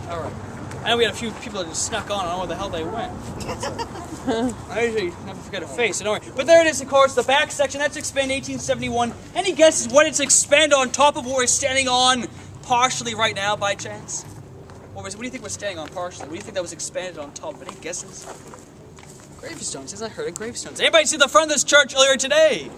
Alright. I know we had a few people that just snuck on. I don't know where the hell they went. I usually never forget a face, so don't worry. But there it is, of course, the back section. That's expanded 1871. Any guesses what it's expanded on top of what we're standing on partially right now, by chance? What do you think we're standing on partially? What do you think that was expanded on top? Any guesses? Gravestones. Yes, I heard of gravestones. Anybody see the front of this church earlier today?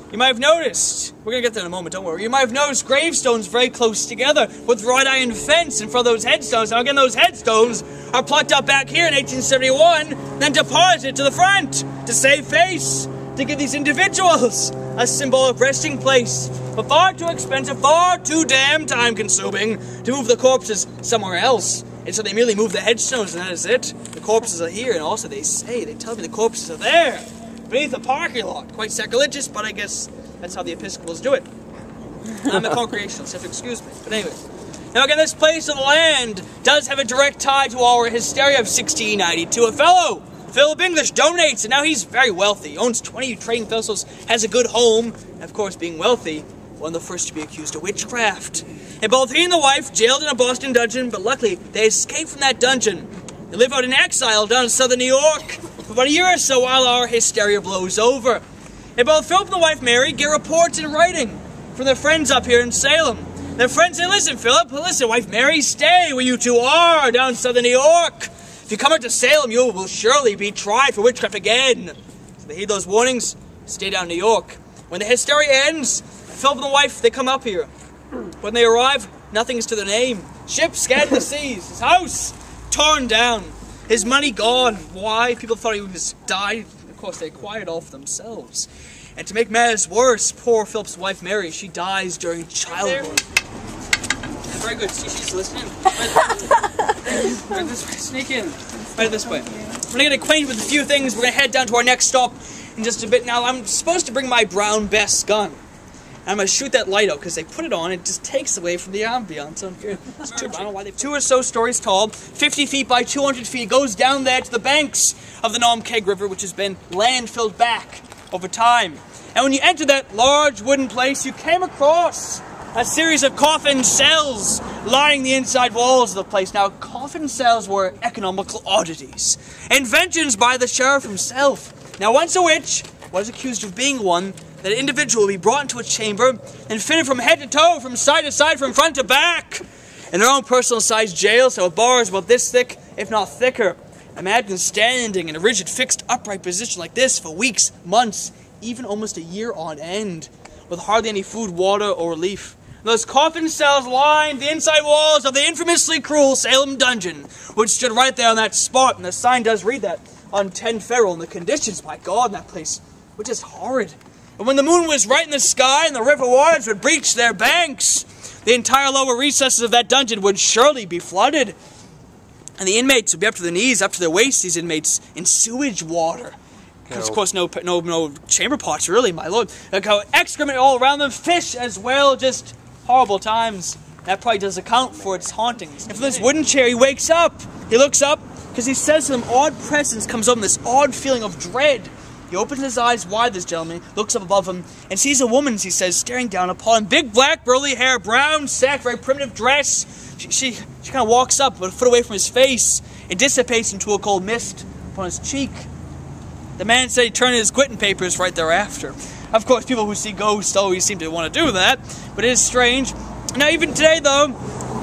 You might have noticed. We're going to get there in a moment, don't worry. You might have noticed gravestones very close together with wrought iron fence in front of those headstones. Now again, those headstones are plucked up back here in 1871, then deposited to the front to save face, to give these individuals a symbol of resting place. But far too expensive, far too damn time-consuming to move the corpses somewhere else. And so they merely move the headstones, and that is it. The corpses are here, and also they tell me the corpses are there, beneath the parking lot. Quite sacrilegious, but I guess that's how the Episcopals do it. I'm a congregationalist, if you excuse me. But anyway. Now again, this place of the land does have a direct tie to our hysteria of 1692. A fellow, Philip English, donates, and now he's very wealthy. He owns 20 trading vessels, has a good home, and of course, being wealthy, one of the first to be accused of witchcraft. And both he and the wife jailed in a Boston dungeon, but luckily they escaped from that dungeon. They live out in exile down in southern New York for about a year or so while our hysteria blows over. And both Philip and the wife Mary get reports in writing from their friends up here in Salem. Their friends say, listen, Philip, listen, wife Mary, stay where you two are down in southern New York. If you come out to Salem, you will surely be tried for witchcraft again. So they heed those warnings, stay down in New York. When the hysteria ends, Philip and the wife, they come up here. When they arrive, nothing is to their name. Ships scattered the seas. His house torn down. His money gone. Why? People thought he was died. Of course, they acquired all for themselves. And to make matters worse, poor Philip's wife Mary, she dies during childbirth. Very good. She's listening. Right this way. Sneak in. Right this way. We're going to get acquainted with a few things. We're going to head down to our next stop in just a bit. Now, I'm supposed to bring my Brown Bess gun. I'm going to shoot that light out because they put it on. It just takes away from the ambiance. It's I don't know why they 2 or so stories tall, 50 feet by 200 feet. It goes down there to the banks of the Nomkeg River, which has been landfilled back over time. And when you enter that large wooden place, you came across a series of coffin cells lining the inside walls of the place. Now, coffin cells were economical oddities, inventions by the sheriff himself. Now, once a witch was accused of being one, that an individual will be brought into a chamber and fitted from head to toe, from side to side, from front to back, in their own personal-sized jail, so with bars about this thick, if not thicker. Imagine standing in a rigid, fixed, upright position like this for weeks, months, even almost a year on end, with hardly any food, water, or relief. Those coffin cells lined the inside walls of the infamously cruel Salem dungeon, which stood right there on that spot, and the sign does read that on 10 Federal, and the conditions, by God, in that place were just horrid. And when the moon was right in the sky and the river waters would breach their banks, the entire lower recesses of that dungeon would surely be flooded. And the inmates would be up to their knees, up to their waists, these inmates, in sewage water. Because, of course, no chamber pots, really, my lord. They'd go excrement all around them, fish as well, just horrible times. That probably does account for its hauntings. And from this wooden chair, he wakes up. He looks up, because he says some odd presence comes over, this odd feeling of dread. He opens his eyes wide, this gentleman, looks up above him, and sees a woman, he says, staring down upon him. Big, black, burly hair, brown sack, very primitive dress. She kind of walks up, about a foot away from his face, and dissipates into a cold mist upon his cheek. The man said he turned in his quitting papers right thereafter. Of course, people who see ghosts always seem to want to do that, but it is strange. Now, even today, though,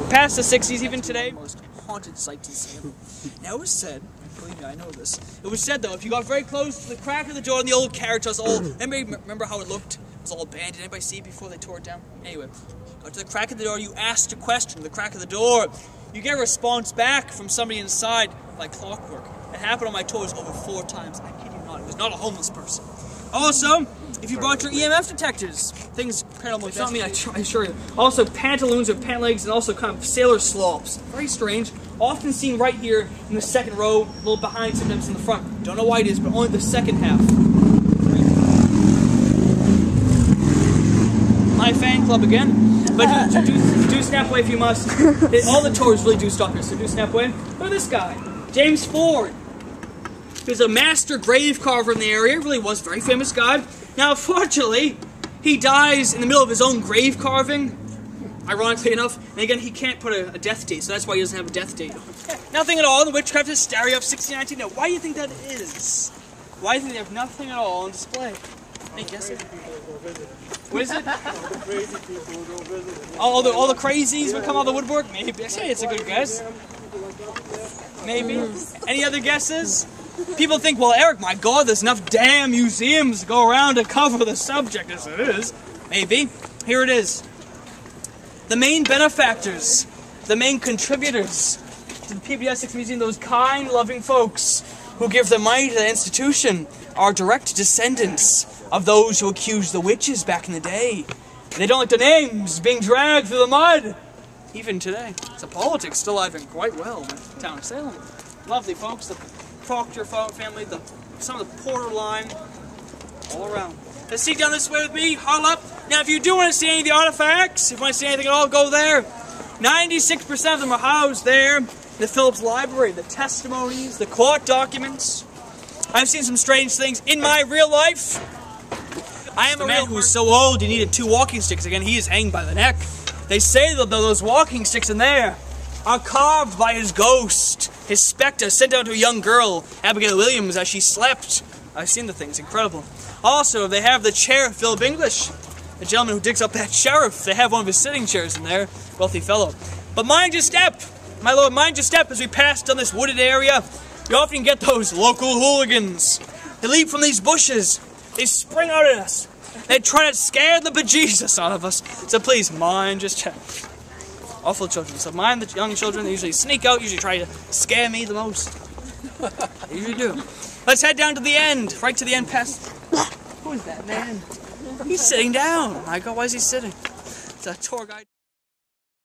past the 60s, even today, most haunted sights in Salem. Now, it was said, believe me, I know this. It was said, though, if you got very close to the crack of the door in the old carriage house, anybody remember how it looked? It was all abandoned. Anybody see it before they tore it down? Anyway, go to the crack of the door, you asked a question, the crack of the door. You get a response back from somebody inside, like clockwork. It happened on my toes over 4 times. I kid you not. It was not a homeless person. Also, if you brought your EMF detectors, things paranormal. It's not me, I assure you. Also, pantaloons or pant legs, and also kind of sailor slops. Very strange. Often seen right here in the second row, a little behind, sometimes in the front. Don't know why it is, but only the second half. My fan club again. But do snap away if you must. All the tours really do stop here, so do snap away. Look at this guy, James Ford. He was a master grave carver in the area. Really was a very famous guy. Now, unfortunately, he dies in the middle of his own grave carving. Ironically enough, and again, he can't put a death date, so that's why he doesn't have a death date. Nothing at all in the Witchcraft Hysteria of 1619. Now, why do you think that is? Why do you think they have nothing at all on display? Any guesses? What is it? All the crazies would come out of the woodwork? Maybe. Hey, it's a good guess. Maybe. Any other guesses? People think, well, Eric, my God, there's enough damn museums to go around to cover the subject as it is. Maybe. Here it is. The main benefactors, the main contributors to the PBS Essex Museum, those kind, loving folks who give their money to the institution, are direct descendants of those who accused the witches back in the day. They don't like their names being dragged through the mud, even today. So politics still alive and quite well in the town of Salem. Lovely folks, the Proctor family, some of the Porter line, all around. Let's see down this way with me, huddle up. Now, if you do want to see any of the artifacts, if you want to see anything at all, go there. 96% of them are housed there. The Phillips Library, the testimonies, the court documents. I've seen some strange things in my real life. I am a man who's so old he needed 2 walking sticks. Again, he is hanged by the neck. They say that those walking sticks in there are carved by his ghost, his spectre, sent out to a young girl, Abigail Williams, as she slept. I've seen the things, incredible. Also, they have the chair of Philip English, the gentleman who digs up that sheriff. They have one of his sitting chairs in there, wealthy fellow. But mind your step, my lord, mind your step as we pass down this wooded area. You often get those local hooligans. They leap from these bushes. They spring out at us. They try to scare the bejesus out of us. So please, mind your step. Awful children. So mind the young children. They usually sneak out, usually try to scare me the most. They usually do. Let's head down to the end. Right to the end past... Who is that man? He's sitting down. My God, why is he sitting? It's a tour guide.